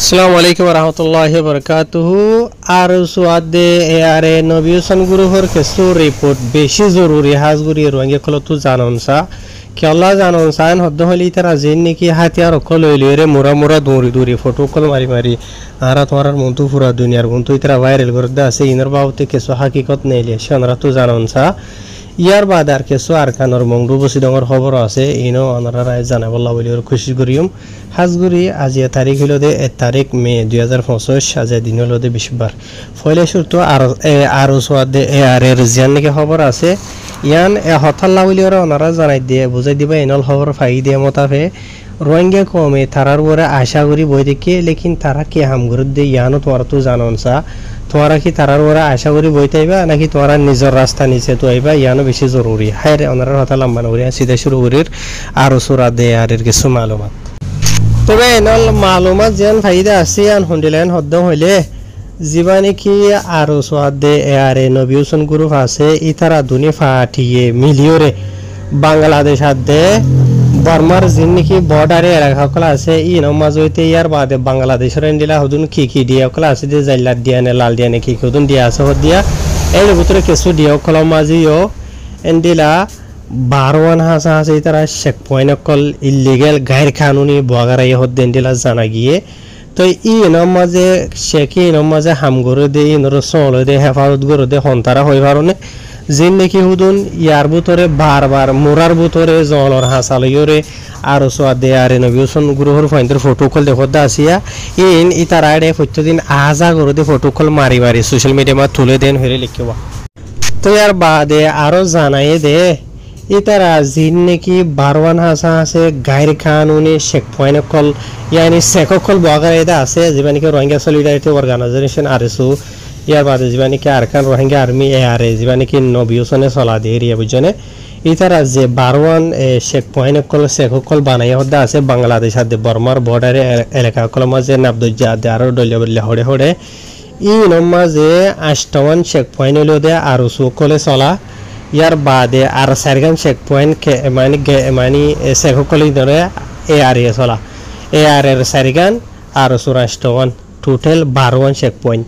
আসসালামু আলাইকুম রহমতুল্লাহি বরকাতুহু আর সুয়াদে এআরে নবিউসন গুরুহর কেসু রিপোর্ট বেশি জরুরি হাজগুরি রোঙ্গে খলতু জাননসা কেলা জাননসান হদ্দ হলি তারা জিন নাকি হাতিয়ার অকল লইলে মুরা মুরা দৌড়ি দৌড়ি ফটো কল মারি মারি আরা তোমার মন্তু পুরা দুনিয়ার মন্তু ইতারা ভাইরাল করতে আছে ইনার বাবতে কেসু হাকিকত নেইলে সনরা তো জাননসা ইয়ার বাদ আর কিছু আর কানোর মংডু বসি ডঙর খবর আছে ইনো অনারা রায় জানাবল্লা বলি খুশি করিম হাজগুড়ি আজিয়া তারিখ হইল দে 1 তারিখ মে 2025 আজিয়া দিন হইল দে 20 বার ফলে শুরু আর সোয়াদে আর এর জিয়ান নাকি খবর আছে ইয়ান হতাল্লা বলি অনারা জানাই দিয়ে বুঝাই দিবা এনল খবর ফাই দিয়ে মতাফে রোহিঙ্গা কমে তারার পরে আশা করি বই দেখে লেকিন তারা কে হামগুরুদ দিয়ে ইয়ানো তোমার তো জাননসা তোমারা কি তারার ওরা আশা করি বইতে আইবা নাকি তোমারা নিজের রাস্তা নিচে তো আইবা ইয়ানো বেশি জরুরি হায় রে ওনারা কথা লম্বা না করিয়া সিধা শুরু করির আরো সুরা দে আর এর কিছু মালুমাত তবে এনল মালুমাত যেন ফাইদা আছে আন হন্ডিলেন হদ্দ হইলে জীবানি কি আরো সোয়াদ দে আরে নবিউসন গ্রুপ আছে ইতারা দুনি ফাটিয়ে মিলিয়রে বাংলাদেশ দে বর্মার জিন নাকি বর্ডারে এলাকা কলা আছে ই নমাজ হইতে ইয়ার বাদে বাংলাদেশের এন্ডিলা হদুন কি দিয়া কলা আছে যে জাইলার দিয়া নে লাল দিয়া নে কি হদুন দিয়া আছে হদ দিয়া এর ভিতরে কিছু দিয়া কলা মাজিও এন্ডিলা 12 হাসা আছে তারা চেক পয়েন্ট কল ইলিগাল গায়র কানুনি বগারাই হদ এন্ডিলা জানা গিয়ে তো ই নমাজে শেকি নমাজে হাম করে দে ইনর সলে দে হেফাজত করে দে হন্তারা হই পারনে জিন নাকি হুদুন ইয়ার ভিতরে বারবার মোরার ভিতরে জলর হাসালইরে আর সোয়াদে আরে নবিউসন গ্রুহর ফাইন্ডার ফটোকল দেখদা আসিয়া ইন ইতারা আড়ে প্রত্যেকদিন আজা করে দে ফটোকল মারি মারি সোশ্যাল মিডিয়া মা তুলে দেন হরে লিখবা তো ইয়ার বাদে আরো জানাই দে ইতারা জিন নাকি 12 হাসা আছে গায়র কানুনি চেক পয়েন্ট কল ইয়ানি সেককল বগারেদা আছে যেবানি কে রোহিঙ্গা সলিডারিটি অর্গানাইজেশন আরএসও ইয়ার বাদে জীবানি কি আরকান রোহিঙ্গা আর্মি এআরএ জীবানি কি নবিউসনে চলা দিয়ে এরিয়া বুঝনে ইতারা যে 12 চেক পয়েন্ট কল সেককল বানাই হদা আছে বাংলাদেশ আদে বর্মার বর্ডারে এলাকা কল মাঝে নাবদজ্জা দে আর দলিয়া হড়ে হড়ে ই নমাজে 58 চেক পয়েন্ট হলো দে আর সকলে চলা ইয়ার বাদে আর সারগান চেক পয়েন্ট মানে সেককল ধরে এআরএ চলা এআরএর সারগান আর 58 টোটাল 12 চেক পয়েন্ট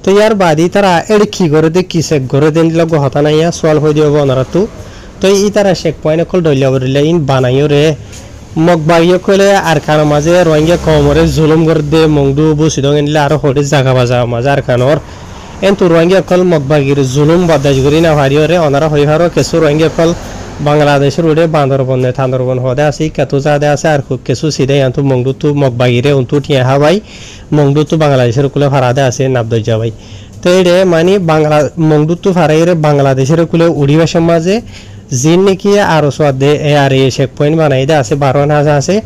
তো ইয়ার বাদি তারা এর কি করে দে কি চেক করে দেন দিলা হতা নাই সলভ হয়ে দিব ওনারা তো ই তারা চেক পয়েন্ট কল দলিয়া বরিলে ইন বানাইও রে মগবাইও কলে আর কার মাঝে রোহিঙ্গা কমরে জুলুম করে দে মংডু বসিদং এনলে আর হড়ে জায়গা বাজা মাঝে আর কানর এন্তু রোহিঙ্গা কল মগবাগির জুলুম বাদাজ করি না ভারিও রে ওনারা হই হারো কিছু রোহিঙ্গা কল বাংলাদেশের উড়ে বান্দরবনে থান্দরবন হদে আছে কেতু জাদে আছে আর কিছু সিধে আন্তু মংডু তু মগবাগিরে উন্তু টিয়া হাবাই মংডু তু বাংলাদেশের কুলে ফারাদে আছে নাবদজ্জা ভাই তো এডে মানে বাংলা মংডু তু ফারাইরে বাংলাদেশের কুলে উড়িবা সমাজে জিন নাকি আরো সোয়াদে আর এ চেক পয়েন্ট বানাই দে আছে 12 হাজার আছে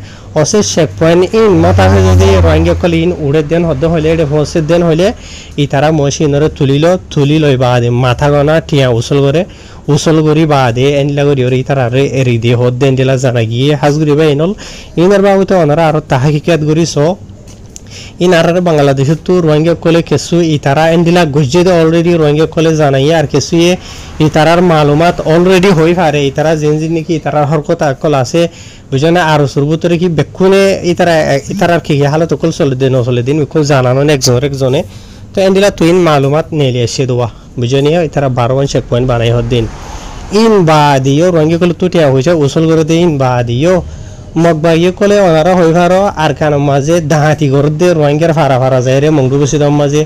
অসে চেক পয়েন্ট ইন মত আছে যদি রোহিঙ্গা কল ইন উড়ে দেন হদ্দ হইলে এডে হোসে দেন হইলে ইতারা মশিনরে তুলি লই বাদে মাথা গনা টিয়া উসল করি বাদে এনলা করি ওর ইতারা রে এরি দিয়ে হদ দেন দিলা জানা গিয়ে হাজগুড়ি বা এনল ইনার বাবুতে ওনারা আরো তাহাকিকাত করিস ইনার বাংলাদেশের তো রোহিঙ্গা কলে কিছু ইতারা এন্ডিলা গুজে দে অলরেডি রোহিঙ্গা কলে জানাই আর কিছু ইতারার মালুমাত অলরেডি হই পারে ইতারা জিন নাকি ইতারার হরকত আকল আছে বুঝনে আর সুরবুতরে কি বেকুনে ইতারার কি হালত কল চলে দিন বিকল জানানো একজনে তো এন্ডিলা তুইন মালুমাত নেলি এসে দেওয়া বুঝনি ইতারা 12 চেক পয়েন্ট বানাই হদ্দিন ইন বাদিও রোহিঙ্গা কলে তুটিয়া হয়েছে উসল করে দে ইন বাদিও মগবাগিয়ে কলে ওনারা হই পারো আর কান মাঝে দাহাতি করে দে রোহিঙ্গার ফারা যায় রে মংডু বসিদম মাঝে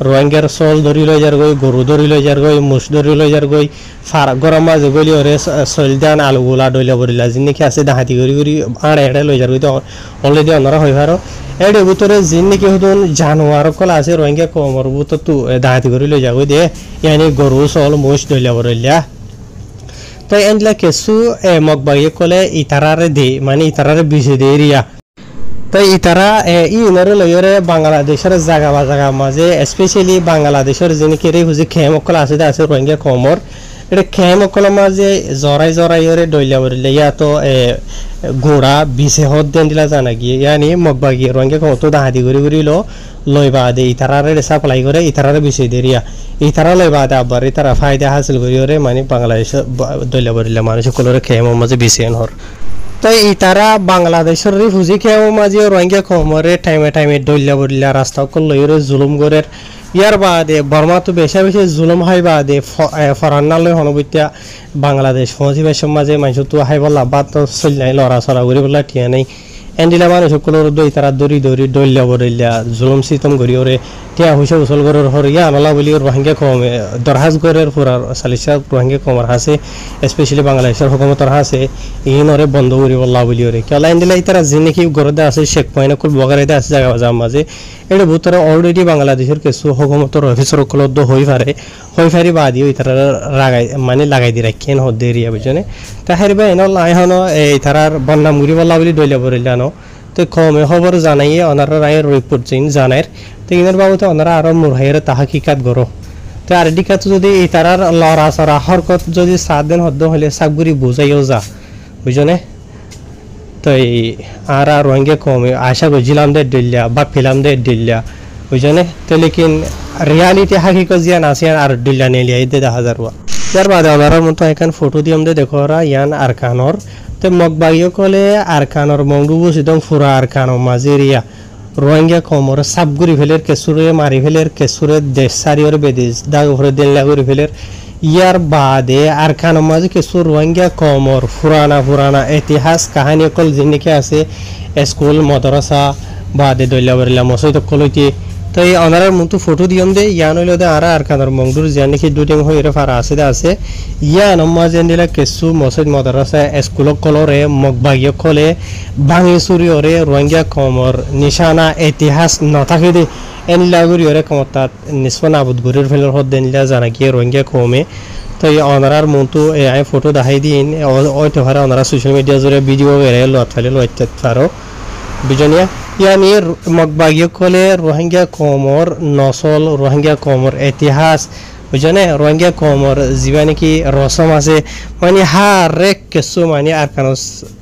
রোহিঙ্গার চল ধরি লই যার গই গরু ধরি লই যার গই মুস ধরি লই যার গই ফারা গরম মাঝে গলি ওরে সলদান আলুগুলা ডইলা বরিলা জিন নাকি আছে দাহাতি করি আড়ে এড়ে লই যার গই তো অলরেডি ওনারা হই পারো এর ভিতরে জিন নাকি হদুন জানোয়ার কল আছে রোহিঙ্গা কমর ভিতর তো দাহাতি করি লই যাগই দে ইয়ানি গরু চল মুস ডইলা বরিলা তো এন্ডলা কিছু মগবাগিয়ে কলে ইতারারে দে মানে ইতারারে বিছে দে এরিয়া তো ইতারা ইনারে লইরে বাংলাদেশের জায়গা মাঝে স্পেশালি বাংলাদেশের যিনি কেরে হুজি খেমকল আছে রোহিঙ্গা কমর এটা খেমকল মাঝে জরাই ওরে ডইলা বরিলে ইয়া তো ঘোড়া বিছে হদ দেন দিলা জানা গিয়ে ইয়ানি মগবাগিয়ে রোহিঙ্গা কম তো দাহাদি করি লই বাদে ইতারারে সাপ্লাই করে ইতারারে বিছে দেরিয়া ইতারা লই বাদে আবার ইতারা ফায়দা হাসিল করি ওরে মানে বাংলাদেশ দইলা বরিলে মানুষ কলরে খেম মাঝে বিছে হর তো ইতারা বাংলাদেশের রিফিউজি কেউ মাঝে রোহিঙ্গা কমরে টাইমে টাইমে দলিয়া বদলিয়া রাস্তা লইরে জুলুম গরের ইয়ার বাদে বর্মা তো বেশি বেশি জুলুম হয় বাদে ফরান্নালয় হনবত্যা বাংলাদেশ ফৌজিবেশন মাঝে মানুষ তো হাই বলা বাদ চল নাই লড়া চড়া করে বলা ঠিয়া নাই এন্ডিলা মানুষ সকলের দই তারা দৌড়ি দৌড়ি দলিয়া বদলিয়া জুলুম সিতম করি ওরে টিয়া হুইসে উচল গরের হরিয়া আনলা বলি রোহিঙ্গা কমে দরহাজ গরের পুরার সালিশা রোহিঙ্গা কমর হাসে স্পেশালি বাংলাদেশের হুকুমতর হাসে ইনরে বন্ধ করি বল্লা বলি ওরে কেলা এন্ডিলা তারা যে নাকি গরদে আছে শেখ পয়েন্ট কুল বগারেদে আছে জায়গা বাজার মাঝে এটা ভূতরা অলরেডি বাংলাদেশের কিছু হুকুমতর অফিসর উপলব্ধ হয়ে পারি বাদি ওই তারা মানে লাগাই দি রাখেন হদ্দে এরিয়া বুঝনে তা হারিবা এন এখন এই তারার বন্যাম গুড়ি বল্লা বলি দলিয়া বরিলানো তো কমে খবর জানাইয়ে ওনারা রায়ের রিপোর্ট চিন জানার তো ইনার বাবুতে ওনারা আরো মুরহাইয়ের তাহাকিকাত গরো তো আর দিকাত যদি এই তারার লড়া চড়া হরকত যদি 7 দিন হদ্দ হলে সাবগুড়ি বুঝাইও যা বুঝনে তো এই আর রোহিঙ্গা কমে আশা করছিলাম দে দিল্লা বা ফিলাম দে দিল্লা বুঝনে তো লেকিন রিয়ালিটি হাকিকত জিয়ান আছে আর দিল্লা নিয়ে লিয়ে দে 1000 তার বাদে ওনার মতো এখন ফটো দিয়াম দে দেখো ওরা ইয়ান আরকানর তো মগবাগিও কলে আরকানর মংডুবু সিদম ফুরা আরকানো মাজেরিয়া রোহিঙ্গা কমর সাবগুড়ি ফেলের কেসুরে মারি ফেলের কেসুরে দেশ সারিওর বেদিস দাগ ভরে দিল্লা করে ফেলের ইয়ার বাদে আরকানো মাঝে কিছু রোহিঙ্গা কমর পুরানা ইতিহাস কাহিনী অকল যেনেকে আছে স্কুল মাদ্রাসা বাদে দলিয়া বরিলা মসজিদ কলইতে তো এই অনারার মতো ফটো দিয়ম দে ইয়ান হইল দে আর কানার মংডুর যে নাকি দুটিং হইরে ফারা আছে আছে ইয়ান মাঝে দিলা কিছু মসজিদ মাদ্রাসা স্কুল কলরে মগবাগিয় কলে ভাঙি চুরি ওরে রোহিঙ্গা কমর নিশানা ইতিহাস নথাকে দে এনলা গুরি ওরে কমতাত নিসফা নাবুদ গুরির ফেলের হদ দেনলা জানা কি রোহিঙ্গা কমে তো এই অনারার মতো এই ফটো দেখাই দিন ওই তো হারা অনারা সোশ্যাল মিডিয়া জুড়ে ভিডিও বেরে লত ফেলে লইতে পারো বিজনিয়া ইয়ানি মগবাগিয় কলে রোহিঙ্গা কমর নসল রোহিঙ্গা কমর ইতিহাস বুঝনে রোহিঙ্গা কমর যিবা নাকি রসম আছে মানে হারেক কিছু মানে আর কারণ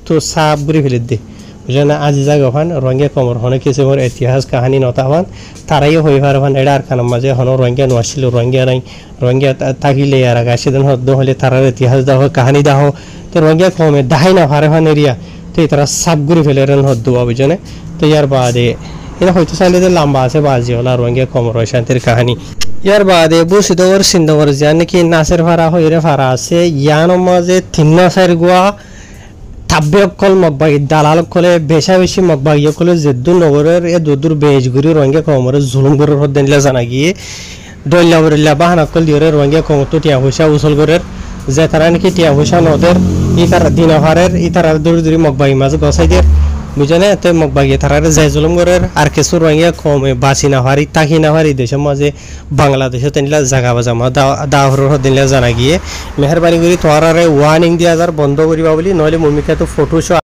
তো সাপ বুড়ি ফেলে দে বুঝনে আজি জায়গাখান রোহিঙ্গা কমর হনে কিছু ইতিহাস কাহিনী নতাহান তারাই হয়ে পারবান এটা আর কারণ মাঝে হন রোহিঙ্গা নোয়াছিল রোহিঙ্গা নাই রোহিঙ্গা থাকিলে আর সেদিন হদ্দ হলে তারার ইতিহাস দাহ কাহিনী দাহ তো রোহিঙ্গা কমে দাহাই না পারবান এরিয়া তো তারা সাপগুড়ি ফেলে রেন হদ্দ বুঝনে তো ইয়ার বাদে এটা হয়তো চাইলে যে লম্বা আছে বাজি হল রোহিঙ্গা কমর শান্তির কাহিনী ইয়ার বাদে বুসিদর সিন্ধর যা নাকি নাচের ভাড়া হইরে ভাড়া আছে ইয়ান মাঝে 3-4 গুয়া তাব্যকল মগবাগি দালাল কলে বেশা বেশি মগবাগি কলে জেদ্দু নগরের এ দুদুর বেজগুড়ি রোহিঙ্গা কমর জুলুম গরের হদ দিনলা জানা গিয়ে দল্লা বরিল্লা বাহানা কল দিয়ে রোহিঙ্গা কমর তো টিয়া পয়সা উসল গরের যে তারা নাকি টিয়া পয়সা নদের ই তারা দিনহারের ই তারা দূরে মগবাগি মাঝে গসাই দিয়ে বুঝনে তো মগবাগি তারারে যাই জুলুম গরের আর কিছু রোহিঙ্গা কমে বাঁচি না হারি তাকি না হারি দেশের মাঝে বাংলাদেশে তেনলা জাগা বাজামা দাহরের হদ দিনলা জানা গিয়ে মেহরবানি করে তোরারে ওয়ার্নিং দিয়া যার বন্ধ করিবা বলি নইলে মুমিকা তো ফটো